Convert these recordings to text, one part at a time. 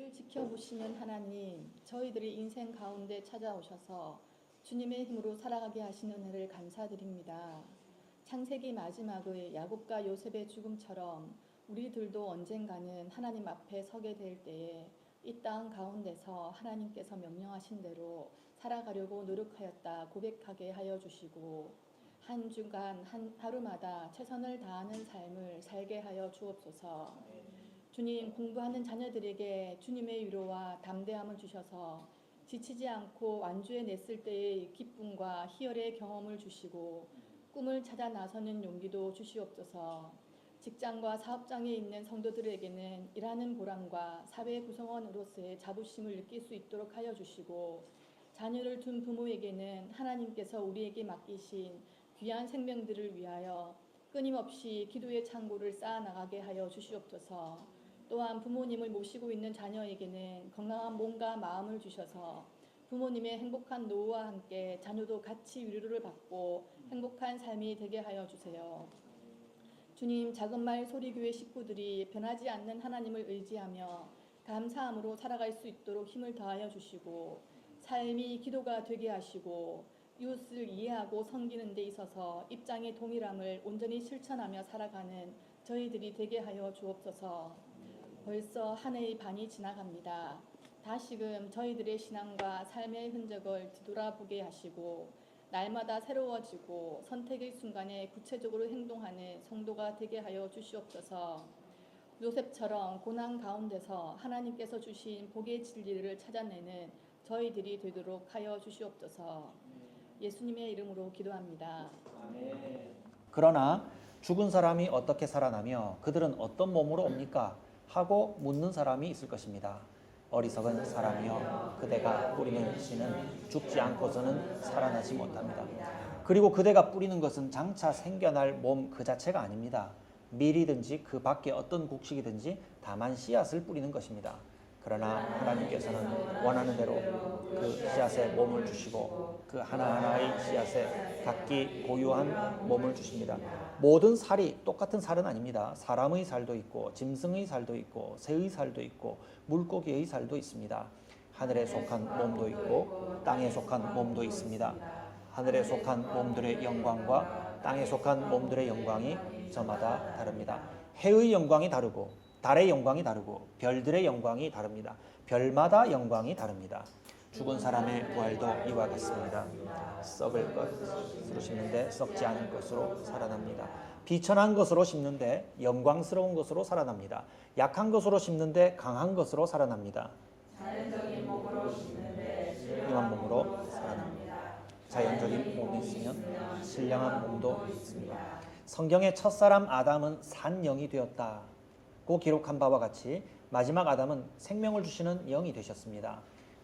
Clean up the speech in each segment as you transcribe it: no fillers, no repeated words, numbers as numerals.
우리를 지켜보시는 하나님, 저희들의 인생 가운데 찾아오셔서 주님의 힘으로 살아가게 하신 은혜를 감사드립니다. 창세기 마지막의 야곱과 요셉의 죽음처럼 우리들도 언젠가는 하나님 앞에 서게 될 때에 이 땅 가운데서 하나님께서 명령하신 대로 살아가려고 노력하였다 고백하게 하여 주시고 한 주간 하루마다 최선을 다하는 삶을 살게 하여 주옵소서. 주님, 공부하는 자녀들에게 주님의 위로와 담대함을 주셔서 지치지 않고 완주해 냈을 때의 기쁨과 희열의 경험을 주시고 꿈을 찾아 나서는 용기도 주시옵소서. 직장과 사업장에 있는 성도들에게는 일하는 보람과 사회 구성원으로서의 자부심을 느낄 수 있도록 하여 주시고 자녀를 둔 부모에게는 하나님께서 우리에게 맡기신 귀한 생명들을 위하여 끊임없이 기도의 창고를 쌓아나가게 하여 주시옵소서. 또한 부모님을 모시고 있는 자녀에게는 건강한 몸과 마음을 주셔서 부모님의 행복한 노후와 함께 자녀도 같이 위로를 받고 행복한 삶이 되게 하여 주세요. 주님, 작은말 소리교회 식구들이 변하지 않는 하나님을 의지하며 감사함으로 살아갈 수 있도록 힘을 더하여 주시고 삶이 기도가 되게 하시고 이웃을 이해하고 섬기는 데 있어서 입장의 동일함을 온전히 실천하며 살아가는 저희들이 되게 하여 주옵소서. 벌써 한 해의 반이 지나갑니다. 다시금 저희들의 신앙과 삶의 흔적을 뒤돌아보게 하시고 날마다 새로워지고 선택의 순간에 구체적으로 행동하는 성도가 되게 하여 주시옵소서. 요셉처럼 고난 가운데서 하나님께서 주신 복의 진리를 찾아내는 저희들이 되도록 하여 주시옵소서. 예수님의 이름으로 기도합니다. 아멘. 그러나 죽은 사람이 어떻게 살아나며 그들은 어떤 몸으로 옵니까? 하고 묻는 사람이 있을 것입니다. 어리석은 사람이여, 그대가 뿌리는 씨는 죽지 않고서는 살아나지 못합니다. 그리고 그대가 뿌리는 것은 장차 생겨날 몸 그 자체가 아닙니다. 밀이든지 그 밖에 어떤 곡식이든지 다만 씨앗을 뿌리는 것입니다. 그러나 하나님께서는 원하는 대로 그 씨앗에 몸을 주시고 그 하나하나의 씨앗에 각기 고유한 몸을 주십니다. 모든 살이 똑같은 살은 아닙니다. 사람의 살도 있고 짐승의 살도 있고 새의 살도 있고 물고기의 살도 있습니다. 하늘에 속한 몸도 있고 땅에 속한 몸도 있습니다. 하늘에 속한 몸들의 영광과 땅에 속한 몸들의 영광이 저마다 다릅니다. 해의 영광이 다르고 달의 영광이 다르고 별들의 영광이 다릅니다. 별마다 영광이 다릅니다. 죽은 사람의 부활도 이와 같습니다. 썩을 것으로 심는데 썩지 않을 것으로 살아납니다. 비천한 것으로 심는데 영광스러운 것으로 살아납니다. 약한 것으로 심는데 강한 것으로 살아납니다. 자연적인 몸으로 심는데 흉한 몸으로 살아납니다. 자연적인 몸이 있으면 신령한 몸도 있습니다. 성경의 첫사람 아담은 산 영이 되었다고 기록한 바와 같이 마지막 아담은 생명을 주시는 영이 되셨습니다.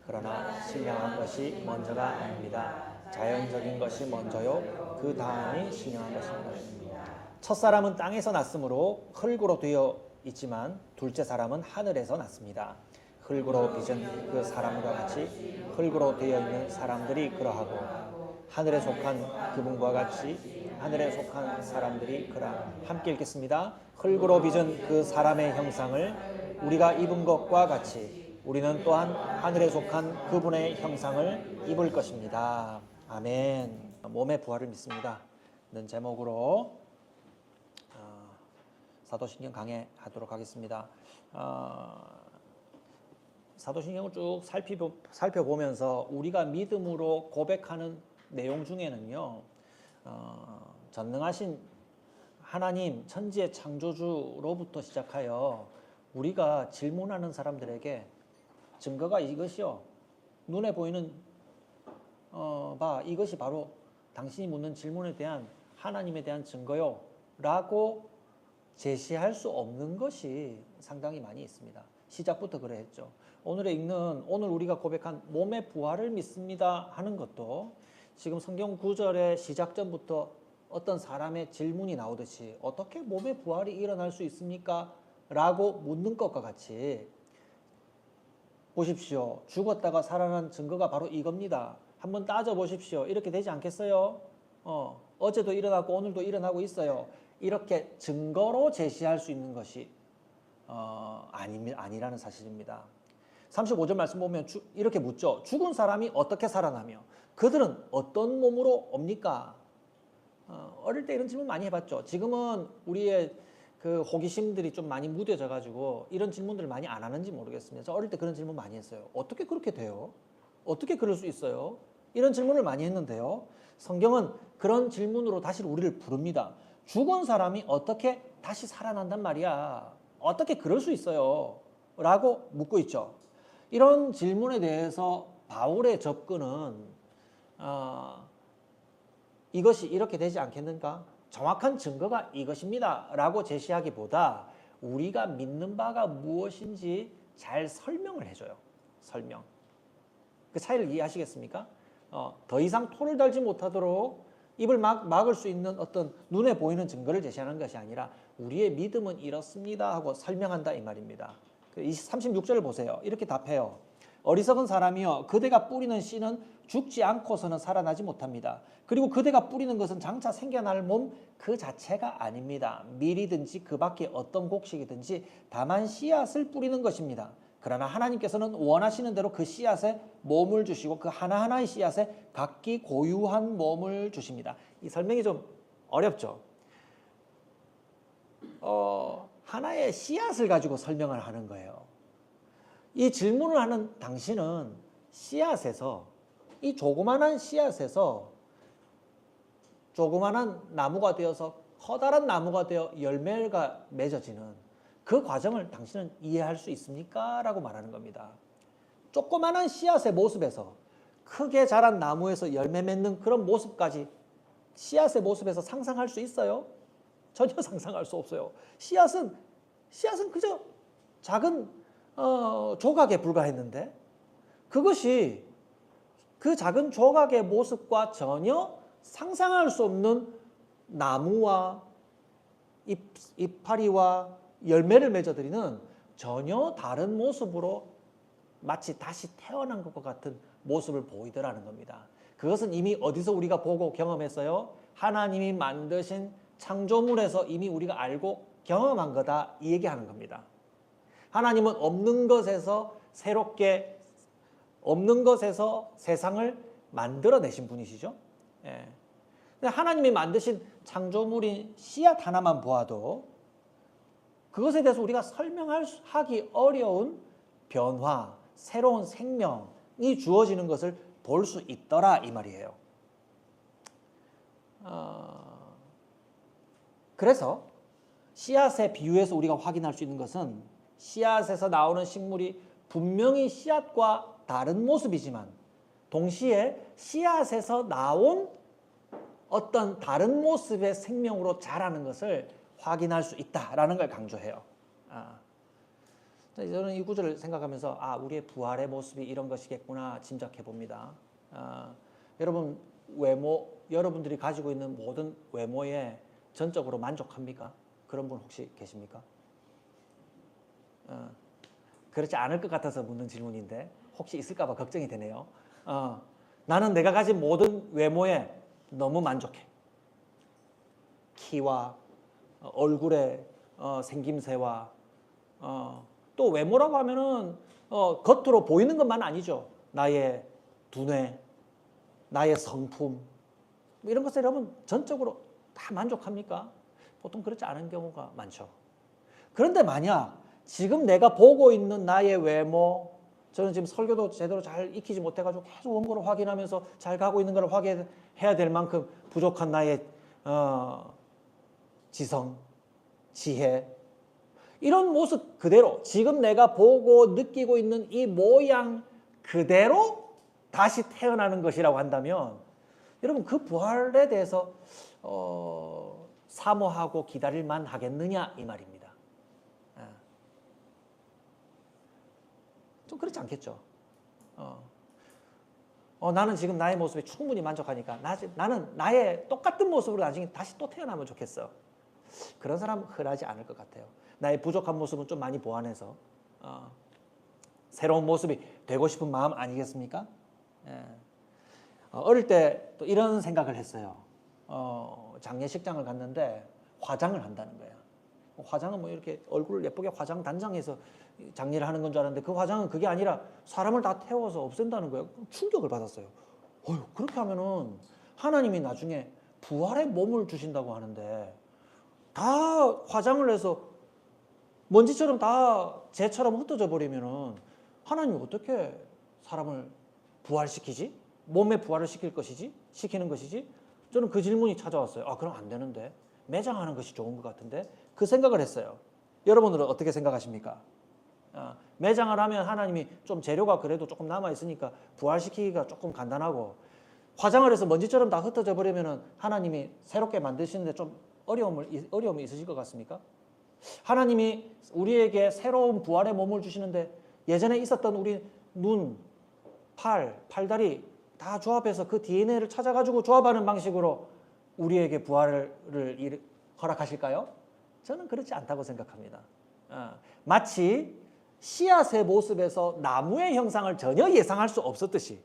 그러나 신령한 것이 먼저가 아닙니다. 자연적인 것이 먼저요, 그 다음이 신령한 것입니다. 첫사람은 땅에서 났으므로 흙으로 되어 있지만 둘째 사람은 하늘에서 났습니다. 흙으로 빚은 그 사람과 같이 흙으로 되어 있는 사람들이 그러하고 하늘에 속한 그분과 같이 하늘에 속한 사람들이 그러하고. 함께 읽겠습니다. 흙으로 빚은 그 사람의 형상을 우리가 입은 것과 같이 우리는 또한 하늘에 속한 그분의 형상을 입을 것입니다. 아멘. 몸의 부활을 믿습니다. 는 제목으로 사도신경 강해하도록 하겠습니다. 사도신경을 쭉 살펴보면서 우리가 믿음으로 고백하는 내용 중에는요, 전능하신 하나님 천지의 창조주로부터 시작하여 우리가 질문하는 사람들에게 증거가 이것이요, 눈에 보이는 이것이 바로 당신이 묻는 질문에 대한 하나님에 대한 증거요 라고 제시할 수 없는 것이 상당히 많이 있습니다. 시작부터 그래 했죠. 오늘 우리가 고백한 몸의 부활을 믿습니다 하는 것도 지금 성경 구절의 시작전부터 어떤 사람의 질문이 나오듯이 어떻게 몸의 부활이 일어날 수 있습니까? 라고 묻는 것과 같이 보십시오. 죽었다가 살아난 증거가 바로 이겁니다. 한번 따져보십시오. 이렇게 되지 않겠어요? 어제도 일어나고 오늘도 일어나고 있어요. 이렇게 증거로 제시할 수 있는 것이 아니라는 사실입니다. 35절 말씀 보면 이렇게 묻죠. 죽은 사람이 어떻게 살아나며 그들은 어떤 몸으로 옵니까? 어릴 때 이런 질문 많이 해봤죠. 지금은 우리의 그 호기심들이 좀 많이 무뎌져 가지고 이런 질문들을 많이 안 하는지 모르겠습니다. 저 어릴 때 그런 질문 많이 했어요. 어떻게 그렇게 돼요? 어떻게 그럴 수 있어요? 이런 질문을 많이 했는데요. 성경은 그런 질문으로 다시 우리를 부릅니다. 죽은 사람이 어떻게 다시 살아난단 말이야? 어떻게 그럴 수 있어요? 라고 묻고 있죠. 이런 질문에 대해서 바울의 접근은 이것이 이렇게 되지 않겠는가? 정확한 증거가 이것입니다 라고 제시하기보다 우리가 믿는 바가 무엇인지 잘 설명을 해줘요. 설명. 그 차이를 이해하시겠습니까? 더 이상 토를 달지 못하도록 입을 막을 수 있는 어떤 눈에 보이는 증거를 제시하는 것이 아니라 우리의 믿음은 이렇습니다 하고 설명한다 이 말입니다. 36절을 보세요. 이렇게 답해요. 어리석은 사람이여 그대가 뿌리는 씨는 죽지 않고서는 살아나지 못합니다. 그리고 그대가 뿌리는 것은 장차 생겨날 몸 그 자체가 아닙니다. 밀이든지 그 밖에 어떤 곡식이든지 다만 씨앗을 뿌리는 것입니다. 그러나 하나님께서는 원하시는 대로 그 씨앗에 몸을 주시고 그 하나하나의 씨앗에 각기 고유한 몸을 주십니다. 이 설명이 좀 어렵죠. 하나의 씨앗을 가지고 설명을 하는 거예요. 이 질문을 하는 당신은 씨앗에서 이 조그만한 씨앗에서 조그만한 나무가 되어서 커다란 나무가 되어 열매가 맺어지는 그 과정을 당신은 이해할 수 있습니까? 라고 말하는 겁니다. 조그만한 씨앗의 모습에서 크게 자란 나무에서 열매 맺는 그런 모습까지 씨앗의 모습에서 상상할 수 있어요? 전혀 상상할 수 없어요. 씨앗은 그저 작은 조각에 불과했는데 그것이 그 작은 조각의 모습과 전혀 상상할 수 없는 나무와 이파리와 열매를 맺어들이는 전혀 다른 모습으로 마치 다시 태어난 것과 같은 모습을 보이더라는 겁니다. 그것은 이미 어디서 우리가 보고 경험했어요? 하나님이 만드신 창조물에서 이미 우리가 알고 경험한 거다 이 얘기하는 겁니다. 하나님은 없는 것에서 새롭게 없는 것에서 세상을 만들어내신 분이시죠. 예. 하나님이 만드신 창조물인 씨앗 하나만 보아도 그것에 대해서 우리가 설명하기 어려운 변화, 새로운 생명이 주어지는 것을 볼 수 있더라 이 말이에요. 그래서 씨앗의 비유에서 우리가 확인할 수 있는 것은 씨앗에서 나오는 식물이 분명히 씨앗과 다른 모습이지만 동시에 씨앗에서 나온 어떤 다른 모습의 생명으로 자라는 것을 확인할 수 있다라는 걸 강조해요. 저는 이 구절을 생각하면서 우리의 부활의 모습이 이런 것이겠구나 짐작해 봅니다. 여러분 여러분들이 가지고 있는 모든 외모에 전적으로 만족합니까? 그런 분 혹시 계십니까? 그렇지 않을 것 같아서 묻는 질문인데 혹시 있을까 봐 걱정이 되네요. 나는 내가 가진 모든 외모에 너무 만족해. 키와 얼굴의 생김새와 또 외모라고 하면은 겉으로 보이는 것만 아니죠. 나의 두뇌, 나의 성품 이런 것에 여러분 전적으로 다 만족합니까? 보통 그렇지 않은 경우가 많죠. 그런데 만약 지금 내가 보고 있는 나의 외모, 저는 지금 설교도 제대로 잘 익히지 못해가지고 계속 원고를 확인하면서 잘 가고 있는 걸 확인해야 될 만큼 부족한 나의 지성, 지혜 이런 모습 그대로 지금 내가 보고 느끼고 있는 이 모양 그대로 다시 태어나는 것이라고 한다면 여러분 그 부활에 대해서 사모하고 기다릴 만 하겠느냐 이 말입니다. 좀 그렇지 않겠죠. 나는 지금 나의 모습에 충분히 만족하니까 나는 나의 똑같은 모습으로 나중에 다시 또 태어나면 좋겠어. 그런 사람은 흔하지 않을 것 같아요. 나의 부족한 모습은 좀 많이 보완해서 새로운 모습이 되고 싶은 마음 아니겠습니까? 어릴 때 또 이런 생각을 했어요. 장례식장을 갔는데 화장을 한다는 거예요. 화장은 뭐 이렇게 얼굴을 예쁘게 화장 단장해서 장례를 하는 건 줄 알았는데 그 화장은 그게 아니라 사람을 다 태워서 없앤다는 거예요. 충격을 받았어요. 그렇게 하면은 하나님이 나중에 부활의 몸을 주신다고 하는데 다 화장을 해서 먼지처럼 다 재처럼 흩어져 버리면은 하나님이 어떻게 사람을 부활시키지? 몸의 부활을 시키는 것이지? 저는 그 질문이 찾아왔어요. 그럼 안 되는데 매장하는 것이 좋은 것 같은데 그 생각을 했어요. 여러분들은 어떻게 생각하십니까? 매장을 하면 하나님이 좀 재료가 그래도 조금 남아 있으니까 부활시키기가 조금 간단하고 화장을 해서 먼지처럼 다 흩어져 버리면은 하나님이 새롭게 만드시는데 좀 어려움이 있으실 것 같습니까? 하나님이 우리에게 새로운 부활의 몸을 주시는데 예전에 있었던 우리 눈, 팔다리 다 조합해서 그 DNA를 찾아가지고 조합하는 방식으로 우리에게 부활을 허락하실까요? 저는 그렇지 않다고 생각합니다. 마치 씨앗의 모습에서 나무의 형상을 전혀 예상할 수 없었듯이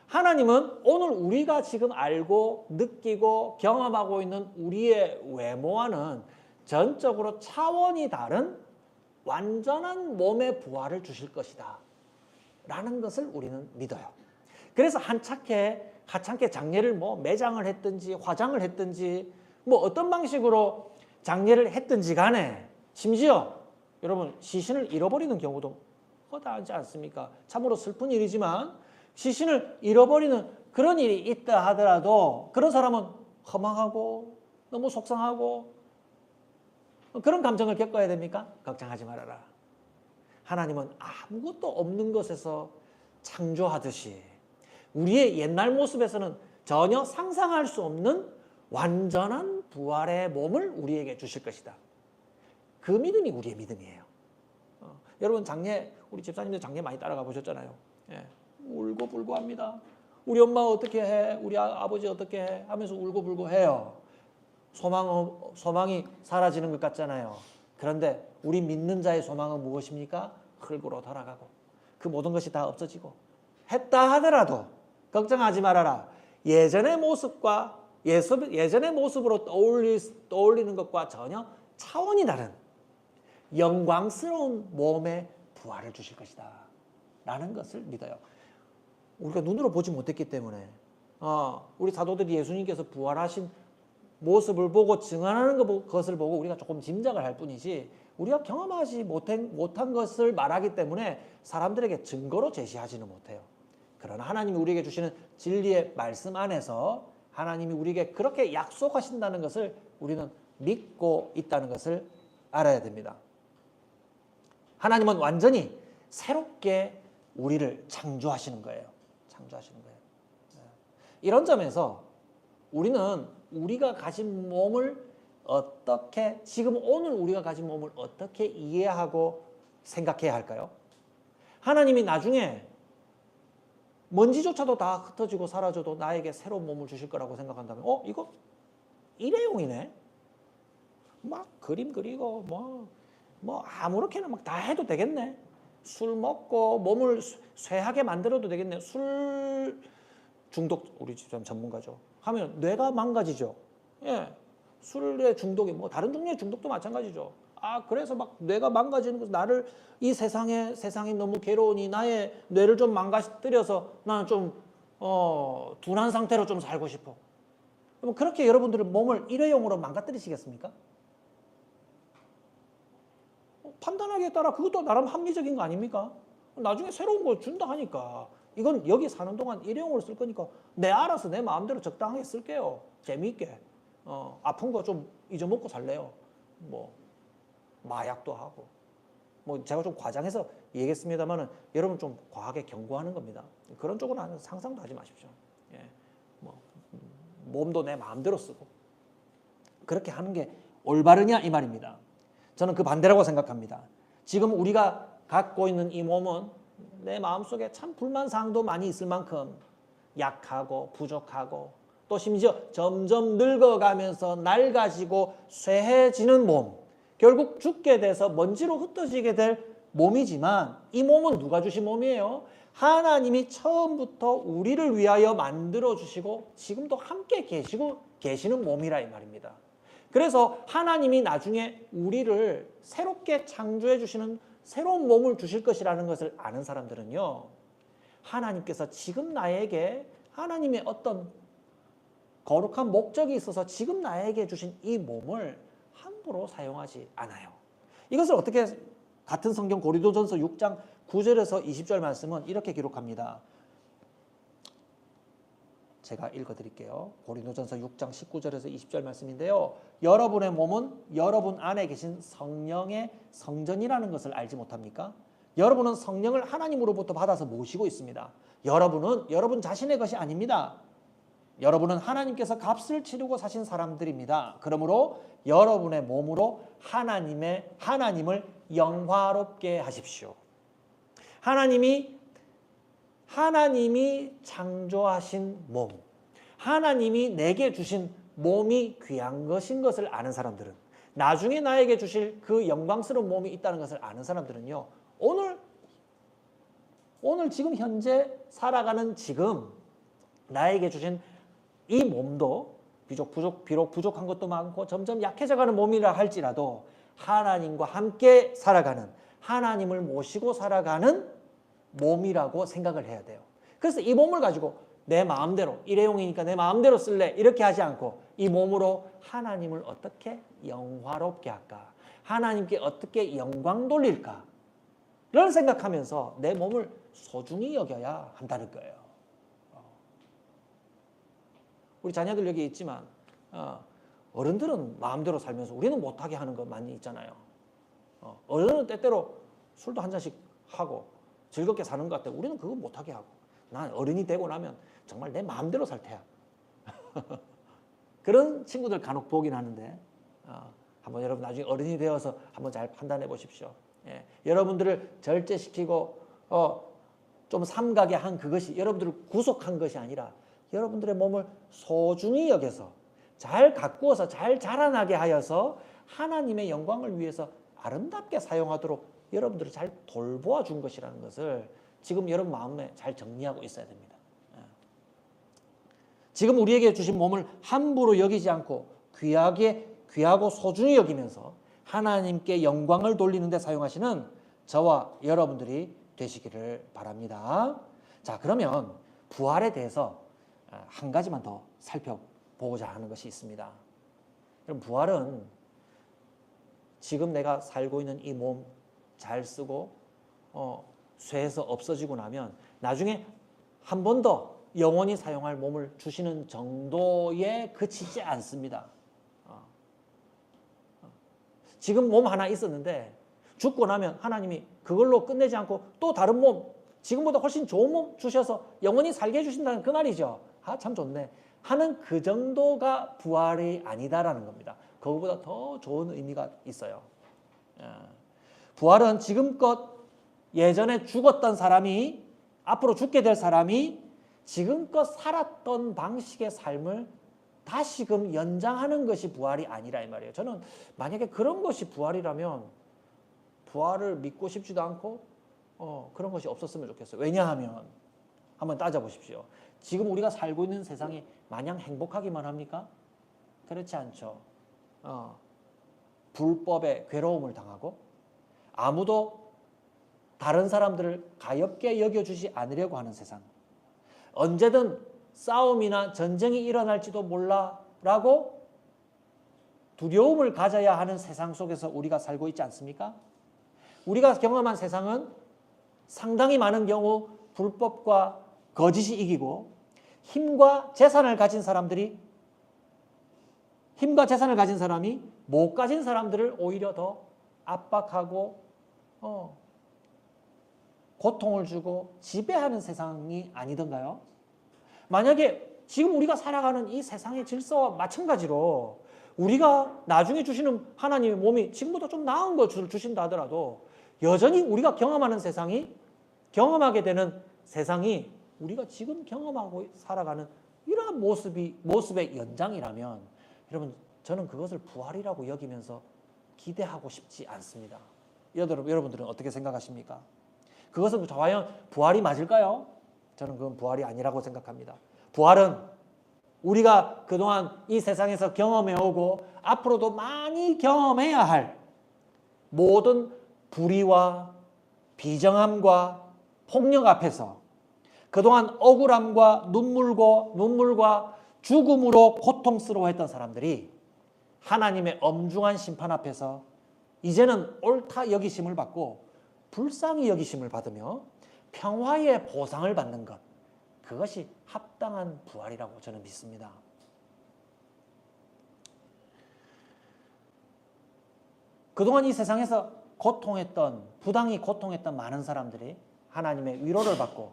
하나님은 오늘 우리가 지금 알고 느끼고 경험하고 있는 우리의 외모와는 전적으로 차원이 다른 완전한 몸의 부활을 주실 것이다 라는 것을 우리는 믿어요. 그래서 하찮게 장례를 뭐 매장을 했든지 화장을 했든지 뭐 어떤 방식으로 장례를 했든지 간에 심지어 여러분 시신을 잃어버리는 경우도 허다하지 않습니까? 참으로 슬픈 일이지만 시신을 잃어버리는 그런 일이 있다 하더라도 그런 사람은 허망하고 너무 속상하고 그런 감정을 겪어야 됩니까? 걱정하지 말아라. 하나님은 아무것도 없는 것에서 창조하듯이 우리의 옛날 모습에서는 전혀 상상할 수 없는 완전한 부활의 몸을 우리에게 주실 것이다. 그 믿음이 우리의 믿음이에요. 여러분 우리 집사님들 장례 많이 따라가 보셨잖아요. 울고불고 합니다. 우리 엄마 어떻게 해? 우리 아버지 어떻게 해? 하면서 울고불고 해요. 소망이 사라지는 것 같잖아요. 그런데 우리 믿는 자의 소망은 무엇입니까? 흙으로 돌아가고 그 모든 것이 다 없어지고 했다 하더라도 걱정하지 말아라. 예전의 모습과 예전의 모습으로 떠올리는 것과 전혀 차원이 다른 영광스러운 몸의 부활을 주실 것이다 라는 것을 믿어요. 우리가 눈으로 보지 못했기 때문에 우리 사도들이 예수님께서 부활하신 모습을 보고 증언하는 것을 보고 우리가 조금 짐작을 할 뿐이지 우리가 경험하지 못한 것을 말하기 때문에 사람들에게 증거로 제시하지는 못해요. 그러나 하나님이 우리에게 주시는 진리의 말씀 안에서 하나님이 우리에게 그렇게 약속하신다는 것을 우리는 믿고 있다는 것을 알아야 됩니다. 하나님은 완전히 새롭게 우리를 창조하시는 거예요. 이런 점에서 우리는 우리가 가진 몸을 지금 오늘 우리가 가진 몸을 어떻게 이해하고 생각해야 할까요? 하나님이 나중에 먼지조차도 다 흩어지고 사라져도 나에게 새로운 몸을 주실 거라고 생각한다면 이거 일회용이네. 막 그림 그리고 뭐 아무렇게나 막 다 해도 되겠네. 술 먹고 몸을 쇠하게 만들어도 되겠네. 술 중독 우리 집사람 전문가죠. 하면 뇌가 망가지죠. 술의 중독이 뭐 다른 종류의 중독도 마찬가지죠. 그래서 막 뇌가 망가지는 것은 나를 이 세상이 너무 괴로우니 나의 뇌를 좀 망가뜨려서 나는 좀 둔한 상태로 좀 살고 싶어. 그럼 그렇게 여러분들은 몸을 일회용으로 망가뜨리시겠습니까? 판단하기에 따라 그것도 나름 합리적인 거 아닙니까? 나중에 새로운 걸 준다 하니까 이건 여기 사는 동안 일회용으로 쓸 거니까 알아서 내 마음대로 적당하게 쓸게요. 재미있게. 아픈 거 좀 잊어먹고 살래요. 뭐 마약도 하고. 뭐 제가 좀 과장해서 얘기했습니다만은 여러분 좀 과하게 경고하는 겁니다. 그런 쪽으로는 상상도 하지 마십시오. 몸도 내 마음대로 쓰고 그렇게 하는 게 올바르냐 이 말입니다. 저는 그 반대라고 생각합니다. 지금 우리가 갖고 있는 이 몸은 내 마음속에 참 불만사항도 많이 있을 만큼 약하고 부족하고 또 심지어 점점 늙어가면서 낡아지고 쇠해지는 몸, 결국 죽게 돼서 먼지로 흩어지게 될 몸이지만 이 몸은 누가 주신 몸이에요? 하나님이 처음부터 우리를 위하여 만들어 주시고 지금도 함께 계시는 몸이라 이 말입니다. 그래서 하나님이 나중에 우리를 새롭게 창조해 주시는 새로운 몸을 주실 것이라는 것을 아는 사람들은요, 하나님께서 지금 나에게 하나님의 어떤 거룩한 목적이 있어서 지금 나에게 주신 이 몸을 함부로 사용하지 않아요. 이것을 어떻게, 같은 성경 고린도전서 6장 9절에서 20절 말씀은 이렇게 기록합니다. 제가 읽어드릴게요. 고린도전서 6장 19절에서 20절 말씀인데요. 여러분의 몸은 여러분 안에 계신 성령의 성전이라는 것을 알지 못합니까? 여러분은 성령을 하나님으로부터 받아서 모시고 있습니다. 여러분은 여러분 자신의 것이 아닙니다. 여러분은 하나님께서 값을 치르고 사신 사람들입니다. 그러므로 여러분의 몸으로 하나님을 영화롭게 하십시오. 하나님이 창조하신 몸, 하나님이 내게 주신 몸이 귀한 것인 것을 아는 사람들은, 나중에 나에게 주실 그 영광스러운 몸이 있다는 것을 아는 사람들은요, 오늘 지금 현재 살아가는 지금 나에게 주신 이 몸도 비록 부족한 것도 많고 점점 약해져가는 몸이라 할지라도 하나님과 함께 살아가는, 하나님을 모시고 살아가는 몸이라고 생각을 해야 돼요. 그래서 이 몸을 가지고 내 마음대로, 일회용이니까 내 마음대로 쓸래 이렇게 하지 않고 이 몸으로 하나님을 어떻게 영화롭게 할까, 하나님께 어떻게 영광 돌릴까 를 생각하면서 내 몸을 소중히 여겨야 한다는 거예요. 우리 자녀들 여기 있지만 어른들은 마음대로 살면서 우리는 못하게 하는 것 많이 있잖아요. 어른은 때때로 술도 한 잔씩 하고 즐겁게 사는 것 같아. 우리는 그거 못하게 하고. 난 어른이 되고 나면 정말 내 마음대로 살 테야. 그런 친구들 간혹 보긴 하는데 한번 여러분 나중에 어른이 되어서 한번 잘 판단해 보십시오. 예, 여러분들을 절제시키고 좀 삼가게 한 그것이 여러분들을 구속한 것이 아니라 여러분들의 몸을 소중히 여겨서 잘 가꾸어서 잘 자라나게 하여서 하나님의 영광을 위해서 아름답게 사용하도록 여러분들을 잘 돌보아 준 것이라는 것을 지금 여러분 마음에 잘 정리하고 있어야 됩니다. 지금 우리에게 주신 몸을 함부로 여기지 않고 귀하고 소중히 여기면서 하나님께 영광을 돌리는 데 사용하시는 저와 여러분들이 되시기를 바랍니다. 자, 그러면 부활에 대해서 한 가지만 더 살펴보고자 하는 것이 있습니다. 그럼 부활은 지금 내가 살고 있는 이 몸 잘 쓰고 쇠해서 없어지고 나면 나중에 한 번 더 영원히 사용할 몸을 주시는 정도에 그치지 않습니다. 지금 몸 하나 있었는데 죽고 나면 하나님이 그걸로 끝내지 않고 또 다른 몸, 지금보다 훨씬 좋은 몸 주셔서 영원히 살게 해주신다는 그 말이죠. 참 좋네 하는 그 정도가 부활이 아니다라는 겁니다. 그거보다 더 좋은 의미가 있어요. 부활은 지금껏 예전에 죽었던 사람이, 앞으로 죽게 될 사람이 지금껏 살았던 방식의 삶을 다시금 연장하는 것이 부활이 아니라 이 말이에요. 저는 만약에 그런 것이 부활이라면 부활을 믿고 싶지도 않고 그런 것이 없었으면 좋겠어요. 왜냐하면 한번 따져보십시오. 지금 우리가 살고 있는 세상이 마냥 행복하기만 합니까? 그렇지 않죠. 불법에 괴로움을 당하고 아무도 다른 사람들을 가엾게 여겨주지 않으려고 하는 세상, 언제든 싸움이나 전쟁이 일어날지도 몰라라고 두려움을 가져야 하는 세상 속에서 우리가 살고 있지 않습니까? 우리가 경험한 세상은 상당히 많은 경우 불법과 거짓이 이기고 힘과 재산을 가진 사람이 못 가진 사람들을 오히려 더 압박하고 고통을 주고 지배하는 세상이 아니던가요? 만약에 지금 우리가 살아가는 이 세상의 질서와 마찬가지로 우리가 나중에 주시는 하나님의 몸이 지금보다 좀 나은 것을 주신다 하더라도 여전히 우리가 경험하게 되는 세상이 우리가 지금 경험하고 살아가는 이러한 모습의 연장이라면 여러분, 저는 그것을 부활이라고 여기면서 기대하고 싶지 않습니다. 여러분들은 어떻게 생각하십니까? 그것은 과연 부활이 맞을까요? 저는 그건 부활이 아니라고 생각합니다. 부활은 우리가 그동안 이 세상에서 경험해 오고 앞으로도 많이 경험해야 할 모든 불의와 비정함과 폭력 앞에서 그동안 억울함과 눈물과 죽음으로 고통스러워했던 사람들이 하나님의 엄중한 심판 앞에서 이제는 옳다 여기심을 받고 불쌍히 여기심을 받으며 평화의 보상을 받는 것, 그것이 합당한 부활이라고 저는 믿습니다. 그동안 이 세상에서 부당히 고통했던 많은 사람들이 하나님의 위로를 받고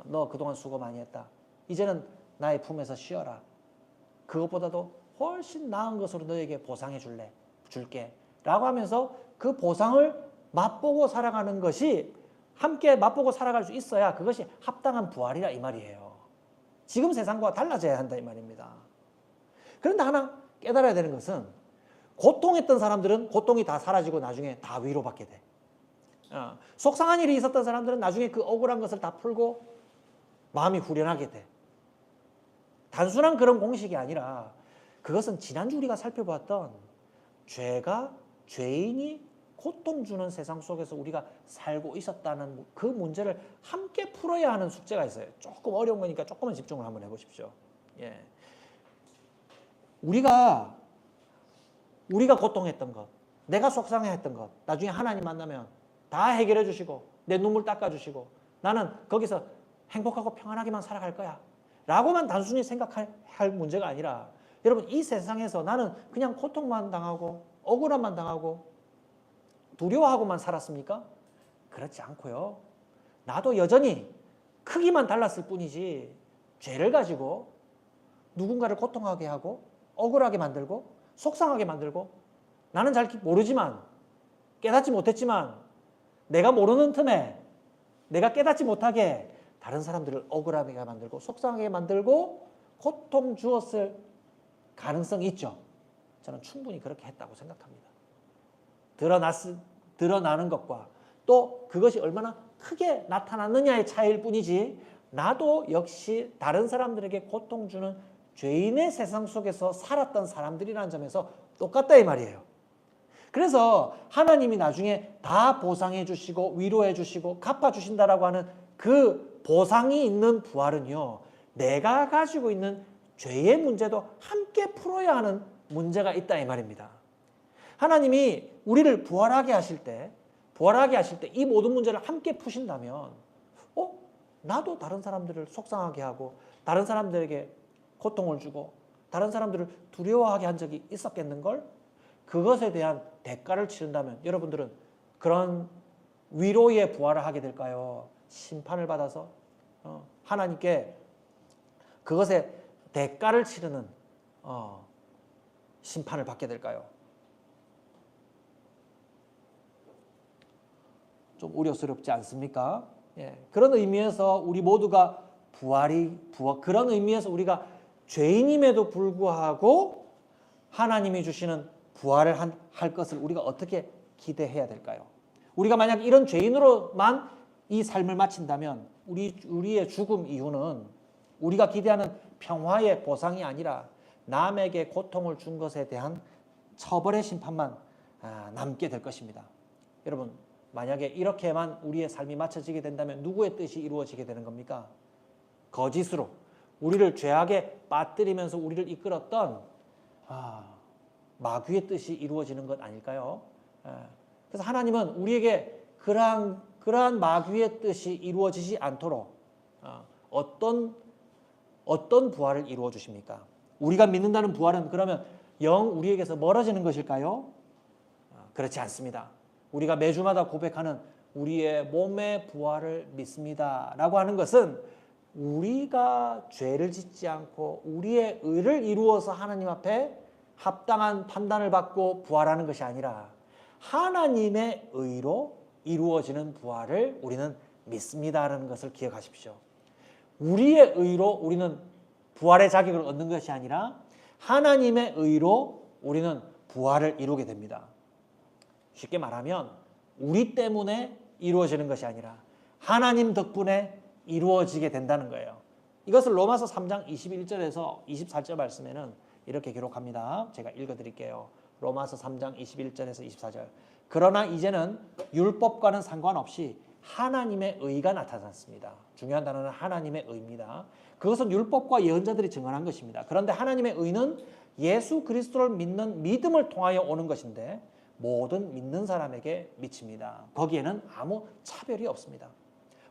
너 그동안 수고 많이 했다. 이제는 나의 품에서 쉬어라. 그것보다도 훨씬 나은 것으로 너에게 보상해 줄게. 라고 하면서 그 보상을 맛보고 살아가는 것이 함께 맛보고 살아갈 수 있어야 그것이 합당한 부활이라 이 말이에요. 지금 세상과 달라져야 한다 이 말입니다. 그런데 하나 깨달아야 되는 것은 고통했던 사람들은 고통이 다 사라지고 나중에 다 위로받게 돼. 속상한 일이 있었던 사람들은 나중에 그 억울한 것을 다 풀고 마음이 후련하게 돼. 단순한 그런 공식이 아니라 그것은 지난주 우리가 살펴보았던 죄인이 고통 주는 세상 속에서 우리가 살고 있었다는 그 문제를 함께 풀어야 하는 숙제가 있어요. 조금 어려운 거니까 조금만 집중을 한번 해보십시오. 예. 우리가 고통했던 것, 내가 속상해했던 것, 나중에 하나님 만나면 다 해결해 주시고 내 눈물 닦아 주시고 나는 거기서 행복하고 평안하게만 살아갈 거야 라고만 단순히 생각할 문제가 아니라, 여러분 이 세상에서 나는 그냥 고통만 당하고 억울함만 당하고 두려워하고만 살았습니까? 그렇지 않고요. 나도 여전히 크기만 달랐을 뿐이지 죄를 가지고 누군가를 고통하게 하고 억울하게 만들고 속상하게 만들고 나는 잘 모르지만 깨닫지 못했지만 내가 모르는 틈에 내가 깨닫지 못하게 다른 사람들을 억울하게 만들고 속상하게 만들고 고통 주었을 가능성이 있죠. 저는 충분히 그렇게 했다고 생각합니다. 드러나는 것과 또 그것이 얼마나 크게 나타났느냐의 차이일 뿐이지 나도 역시 다른 사람들에게 고통 주는 죄인의 세상 속에서 살았던 사람들이라는 점에서 똑같다 이 말이에요. 그래서 하나님이 나중에 다 보상해 주시고 위로해 주시고 갚아 주신다라고 하는 그 보상이 있는 부활은요, 내가 가지고 있는 죄의 문제도 함께 풀어야 하는 문제가 있다 이 말입니다. 하나님이 우리를 부활하게 하실 때 이 모든 문제를 함께 푸신다면 나도 다른 사람들을 속상하게 하고 다른 사람들에게 고통을 주고 다른 사람들을 두려워하게 한 적이 있었겠는걸? 그것에 대한 대가를 치른다면 여러분들은 그런 위로의 부활을 하게 될까요? 심판을 받아서 하나님께 그것에 대가를 치르는 심판을 받게 될까요? 좀 우려스럽지 않습니까? 예, 그런 의미에서 우리 모두가 그런 의미에서 우리가 죄인임에도 불구하고 하나님이 주시는 부활을 할 것을 우리가 어떻게 기대해야 될까요? 우리가 만약 이런 죄인으로만 이 삶을 마친다면 우리의 죽음 이유는 우리가 기대하는 평화의 보상이 아니라 남에게 고통을 준 것에 대한 처벌의 심판만 남게 될 것입니다. 여러분, 만약에 이렇게만 우리의 삶이 맞춰지게 된다면 누구의 뜻이 이루어지게 되는 겁니까? 거짓으로 우리를 죄악에 빠뜨리면서 우리를 이끌었던 마귀의 뜻이 이루어지는 것 아닐까요? 그래서 하나님은 우리에게 그러한 마귀의 뜻이 이루어지지 않도록 어떤 부활을 이루어 주십니까? 우리가 믿는다는 부활은 그러면 영 우리에게서 멀어지는 것일까요? 그렇지 않습니다. 우리가 매주마다 고백하는 우리의 몸의 부활을 믿습니다 라고 하는 것은 우리가 죄를 짓지 않고 우리의 의를 이루어서 하나님 앞에 합당한 판단을 받고 부활하는 것이 아니라 하나님의 의로 이루어지는 부활을 우리는 믿습니다라는 것을 기억하십시오. 우리의 의로 우리는 부활의 자격을 얻는 것이 아니라 하나님의 의로 우리는 부활을 이루게 됩니다. 쉽게 말하면 우리 때문에 이루어지는 것이 아니라 하나님 덕분에 이루어지게 된다는 거예요. 이것을 로마서 3장 21절에서 24절 말씀에는 이렇게 기록합니다. 제가 읽어드릴게요. 로마서 3장 21절에서 24절. 그러나 이제는 율법과는 상관없이 하나님의 의가 나타났습니다. 중요한 단어는 하나님의 의입니다. 그것은 율법과 예언자들이 증언한 것입니다. 그런데 하나님의 의는 예수 그리스도를 믿는 믿음을 통하여 오는 것인데 모든 믿는 사람에게 미칩니다. 거기에는 아무 차별이 없습니다.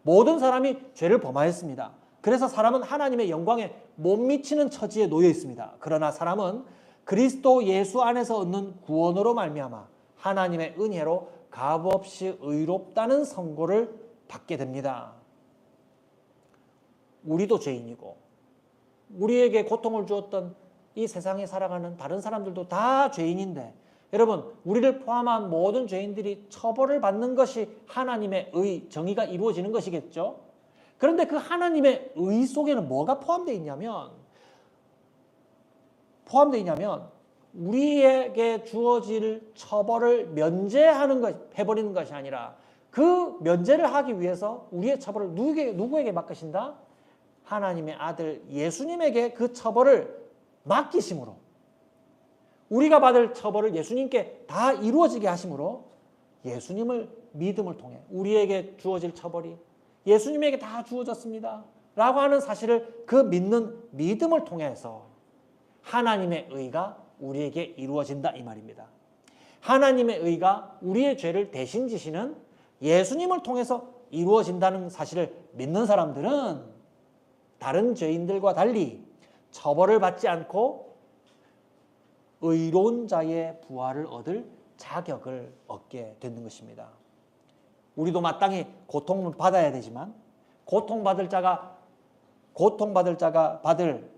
모든 사람이 죄를 범하였습니다. 그래서 사람은 하나님의 영광에 못 미치는 처지에 놓여 있습니다. 그러나 사람은 그리스도 예수 안에서 얻는 구원으로 말미암아 하나님의 은혜로 값없이 의롭다는 선고를 받게 됩니다. 우리도 죄인이고 우리에게 고통을 주었던 이 세상에 살아가는 다른 사람들도 다 죄인인데 여러분 우리를 포함한 모든 죄인들이 처벌을 받는 것이 하나님의 의, 정의가 이루어지는 것이겠죠. 그런데 그 하나님의 의 속에는 뭐가 포함되어 있냐면 우리에게 주어질 처벌을 면제하는 것, 해버리는 것이 아니라 그 면제를 하기 위해서 우리의 처벌을 누구에게 맡기신다? 하나님의 아들 예수님에게 그 처벌을 맡기심으로 우리가 받을 처벌을 예수님께 다 이루어지게 하심으로 예수님을 믿음을 통해 우리에게 주어질 처벌이 예수님에게 다 주어졌습니다 라고 하는 사실을 그 믿는 믿음을 통해서 하나님의 의가 우리에게 이루어진다 이 말입니다. 하나님의 의가 우리의 죄를 대신 지시는 예수님을 통해서 이루어진다는 사실을 믿는 사람들은 다른 죄인들과 달리 처벌을 받지 않고 의로운 자의 부활을 얻을 자격을 얻게 되는 것입니다. 우리도 마땅히 고통을 받아야 되지만 고통받을 자가 받을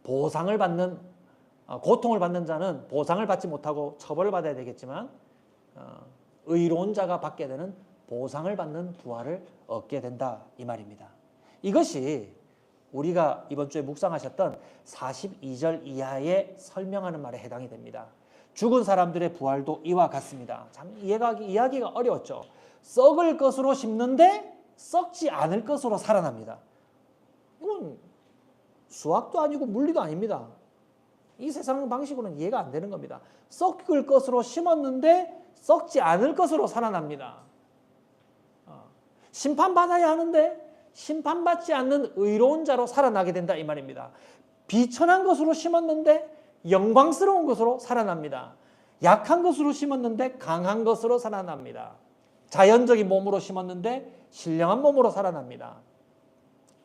보상을 받는 고통을 받는 자는 보상을 받지 못하고 처벌을 받아야 되겠지만 의로운 자가 받게 되는 보상을 받는 부활을 얻게 된다 이 말입니다. 이것이 우리가 이번 주에 묵상하셨던 42절 이하에 설명하는 말에 해당이 됩니다. 죽은 사람들의 부활도 이와 같습니다. 참 이해하기가 어려웠죠. 썩을 것으로 심는데 썩지 않을 것으로 살아납니다. 이건 수학도 아니고 물리도 아닙니다. 이 세상 방식으로는 이해가 안 되는 겁니다. 썩을 것으로 심었는데 썩지 않을 것으로 살아납니다. 심판받아야 하는데 심판받지 않는 의로운 자로 살아나게 된다 이 말입니다. 비천한 것으로 심었는데 영광스러운 것으로 살아납니다. 약한 것으로 심었는데 강한 것으로 살아납니다. 자연적인 몸으로 심었는데 신령한 몸으로 살아납니다.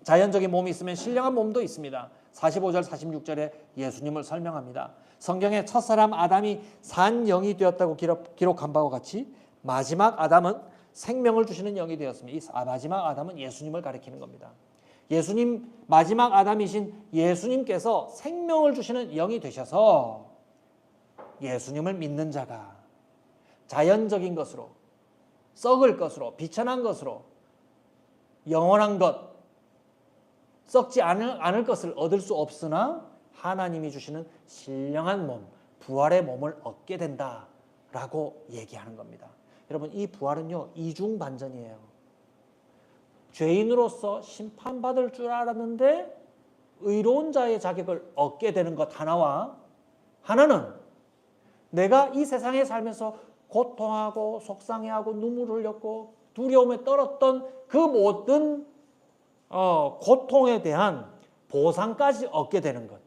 자연적인 몸이 있으면 신령한 몸도 있습니다. 45절 46절에 예수님을 설명합니다. 성경에 첫사람 아담이 산 영이 되었다고 기록한 바와 같이 마지막 아담은 생명을 주시는 영이 되었습니다. 이 마지막 아담은 예수님을 가리키는 겁니다. 예수님 마지막 아담이신 예수님께서 생명을 주시는 영이 되셔서 예수님을 믿는 자가 자연적인 것으로 썩을 것으로 비천한 것으로 영원한 것 썩지 않을 것을 얻을 수 없으나 하나님이 주시는 신령한 몸 부활의 몸을 얻게 된다라고 얘기하는 겁니다. 여러분 이 부활은요 이중반전이에요. 죄인으로서 심판받을 줄 알았는데 의로운 자의 자격을 얻게 되는 것 하나와 하나는 내가 이 세상에 살면서 고통하고 속상해하고 눈물을 흘렸고 두려움에 떨었던 그 모든 고통에 대한 보상까지 얻게 되는 것.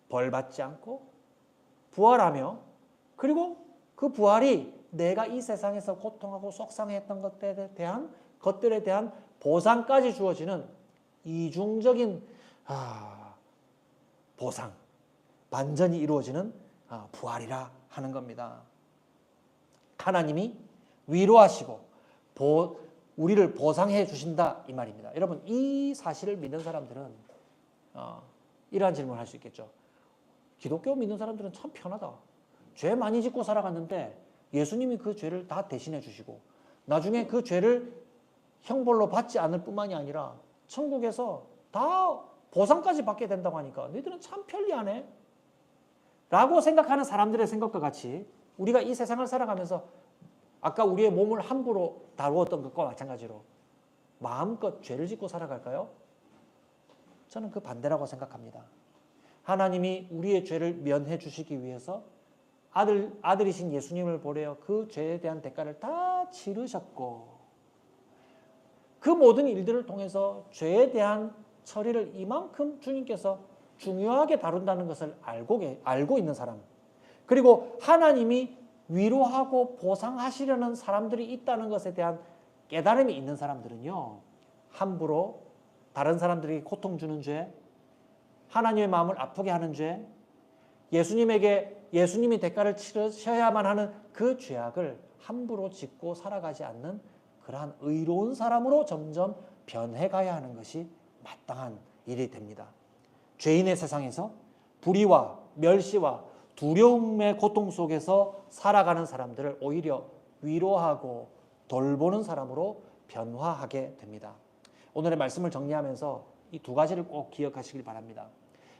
벌받지 않고 부활하며 그리고 그 부활이 내가 이 세상에서 고통하고 속상했던 것들에 대한 보상까지 주어지는 이중적인 보상, 반전이 이루어지는 부활이라 하는 겁니다. 하나님이 위로하시고 우리를 보상해 주신다 이 말입니다. 여러분 이 사실을 믿는 사람들은 이러한 질문을 할 수 있겠죠. 기독교 믿는 사람들은 참 편하다. 죄 많이 짓고 살아갔는데 예수님이 그 죄를 다 대신해 주시고 나중에 그 죄를 형벌로 받지 않을 뿐만이 아니라 천국에서 다 보상까지 받게 된다고 하니까 너희들은 참 편리하네 라고 생각하는 사람들의 생각과 같이 우리가 이 세상을 살아가면서 아까 우리의 몸을 함부로 다루었던 것과 마찬가지로 마음껏 죄를 짓고 살아갈까요? 저는 그 반대라고 생각합니다. 하나님이 우리의 죄를 면해 주시기 위해서 아들이신 예수님을 보내어 그 죄에 대한 대가를 다 치르셨고, 그 모든 일들을 통해서 죄에 대한 처리를 이만큼 주님께서 중요하게 다룬다는 것을 알고 있는 사람, 그리고 하나님이 위로하고 보상하시려는 사람들이 있다는 것에 대한 깨달음이 있는 사람들은요, 함부로 다른 사람들에게 고통 주는 죄, 하나님의 마음을 아프게 하는 죄, 예수님이 대가를 치르셔야만 하는 그 죄악을 함부로 짓고 살아가지 않는 그러한 의로운 사람으로 점점 변해가야 하는 것이 마땅한 일이 됩니다. 죄인의 세상에서 불의와 멸시와 두려움의 고통 속에서 살아가는 사람들을 오히려 위로하고 돌보는 사람으로 변화하게 됩니다. 오늘의 말씀을 정리하면서 이 두 가지를 꼭 기억하시길 바랍니다.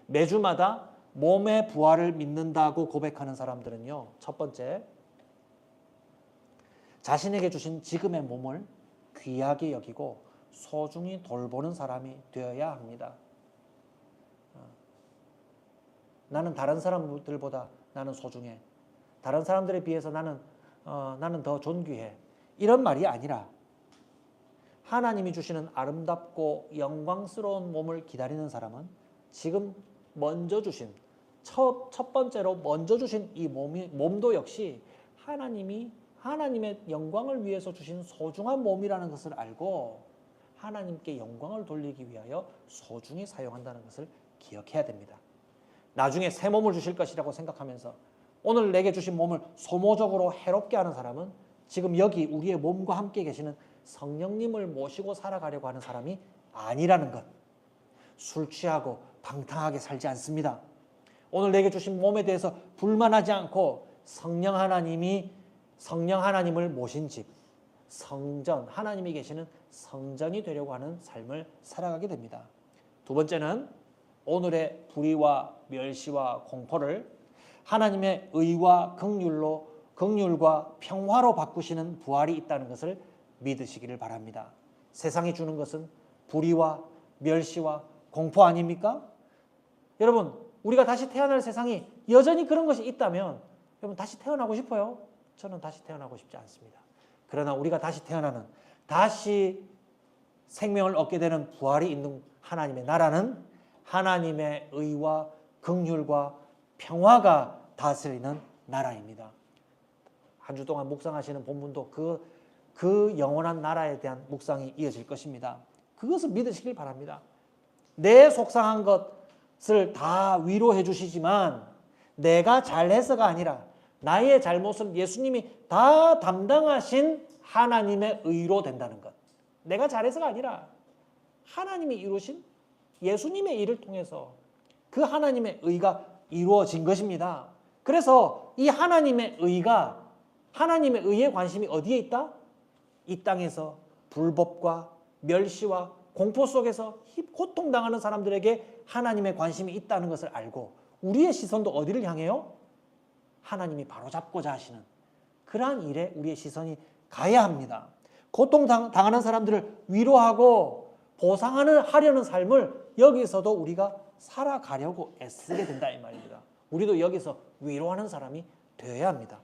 매주마다 몸의 부활을 믿는다고 고백하는 사람들은요, 첫 번째, 자신에게 주신 지금의 몸을 귀하게 여기고 소중히 돌보는 사람이 되어야 합니다. 나는 다른 사람들보다 나는 소중해. 다른 사람들에 비해서 나는 더 존귀해. 이런 말이 아니라 하나님이 주시는 아름답고 영광스러운 몸을 기다리는 사람은 지금 먼저 주신 첫 번째로 먼저 주신 이 몸도 역시 하나님의 영광을 위해서 주신 소중한 몸이라는 것을 알고 하나님께 영광을 돌리기 위하여 소중히 사용한다는 것을 기억해야 됩니다. 나중에 새 몸을 주실 것이라고 생각하면서 오늘 내게 주신 몸을 소모적으로 해롭게 하는 사람은 지금 여기 우리의 몸과 함께 계시는 성령님을 모시고 살아가려고 하는 사람이 아니라는 것. 술 취하고 방탕하게 살지 않습니다. 오늘 내게 주신 몸에 대해서 불만하지 않고 성령 하나님을 모신 집, 성전, 하나님이 계시는 성전이 되려고 하는 삶을 살아가게 됩니다. 두 번째는 오늘의 불의와 멸시와 공포를 하나님의 의와 긍휼과 평화로 바꾸시는 부활이 있다는 것을 믿으시기를 바랍니다. 세상이 주는 것은 불의와 멸시와 공포 아닙니까? 여러분, 우리가 다시 태어날 세상이 여전히 그런 것이 있다면 여러분 다시 태어나고 싶어요? 저는 다시 태어나고 싶지 않습니다. 그러나 우리가 다시 생명을 얻게 되는 부활이 있는 하나님의 나라는 하나님의 의와 긍휼과 평화가 다스리는 나라입니다. 한 주 동안 묵상하시는 본문도 그 영원한 나라에 대한 묵상이 이어질 것입니다. 그것을 믿으시길 바랍니다. 내 속상한 것을 다 위로해 주시지만 내가 잘해서가 아니라 나의 잘못을 예수님이 다 담당하신 하나님의 의로 된다는 것. 내가 잘해서가 아니라 하나님이 이루신 예수님의 일을 통해서 그 하나님의 의가 이루어진 것입니다. 그래서 이 하나님의 의의 관심이 어디에 있다? 이 땅에서 불법과 멸시와 공포 속에서 고통당하는 사람들에게 하나님의 관심이 있다는 것을 알고 우리의 시선도 어디를 향해요? 하나님이 바로잡고자 하시는 그러한 일에 우리의 시선이 가야 합니다. 고통당하는 사람들을 위로하고 보상하려는 삶을 여기서도 우리가 살아가려고 애쓰게 된다 이 말입니다. 우리도 여기서 위로하는 사람이 되어야 합니다.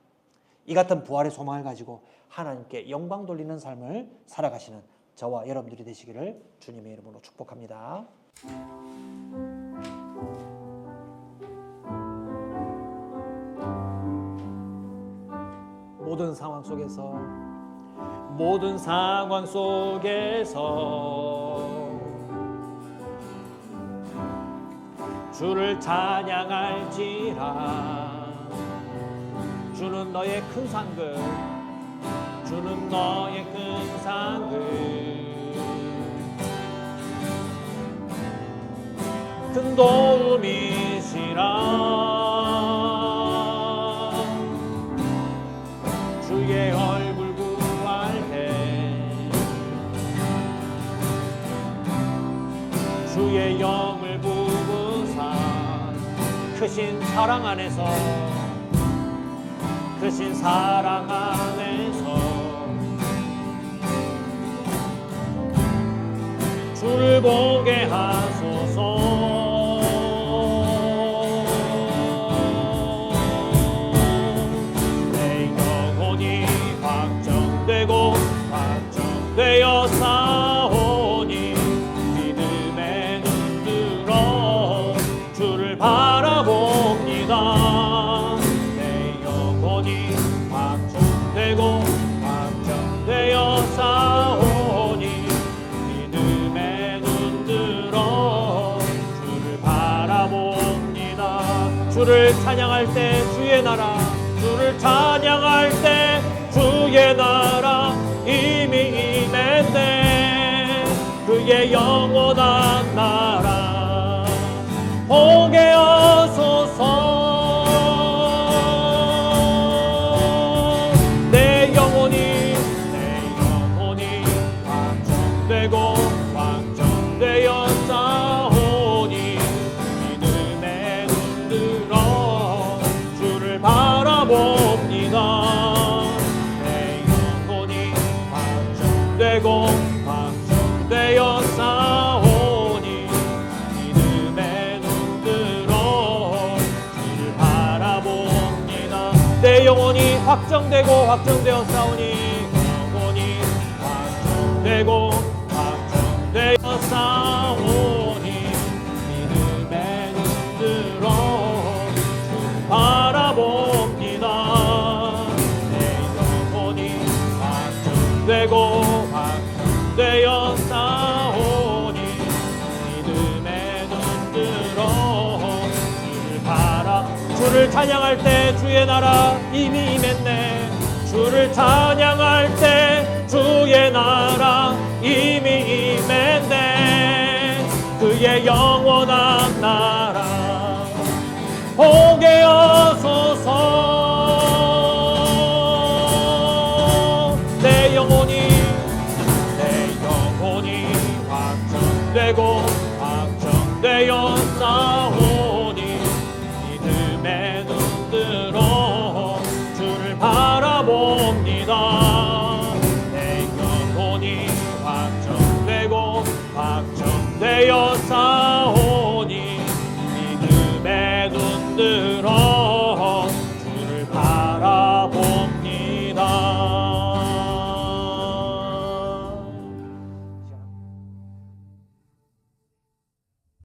이 같은 부활의 소망을 가지고 하나님께 영광 돌리는 삶을 살아가시는 저와 여러분들이 되시기를 주님의 이름으로 축복합니다. 모든 상황 속에서 주를 찬양할지라. 주는 너의 큰 상급, 주는 너의 큰 상급, 큰 도움이시라. 주의 얼굴 구할 때 주의 영을 부으사 크신 사랑 안에서 주를 보게 하소서. 내 영혼이 확정되고 확정되어 싸우니 믿음에 눈들어 주를 바라봅니다. 내 영혼이 확정되고 확정되어 싸우니 믿음에 눈들어 주를 바라봅니다. 주를 찬양할 때 주의 나라, 주를 찬양할 때 주의 나라 이미 임했네. 그의 영원한 나라 보게 하소서. 내 영혼이 확정되고 확정되어 싸우니 믿음에 눈들어 주를 바라봅니다. 내 영혼이 확정되고 확정되어 싸우니 믿음에 눈들어 주를 바라봅니다. 내 영혼이 확정되고 확정되어 싸우니 영혼이 확정되고 확정되어 싸우니 믿음에 눈들어 주를 바라봅니다. 내 영혼이 확정되고 확정되어 싸우니 믿음에 눈들어 주를 주를 찬양할 때 주의 나라 이미 임했네. 주를 찬양할 때 주의 나라 이미 임했네. 그의 영원한 나라 보게 하소서. 내 영혼이 확정되고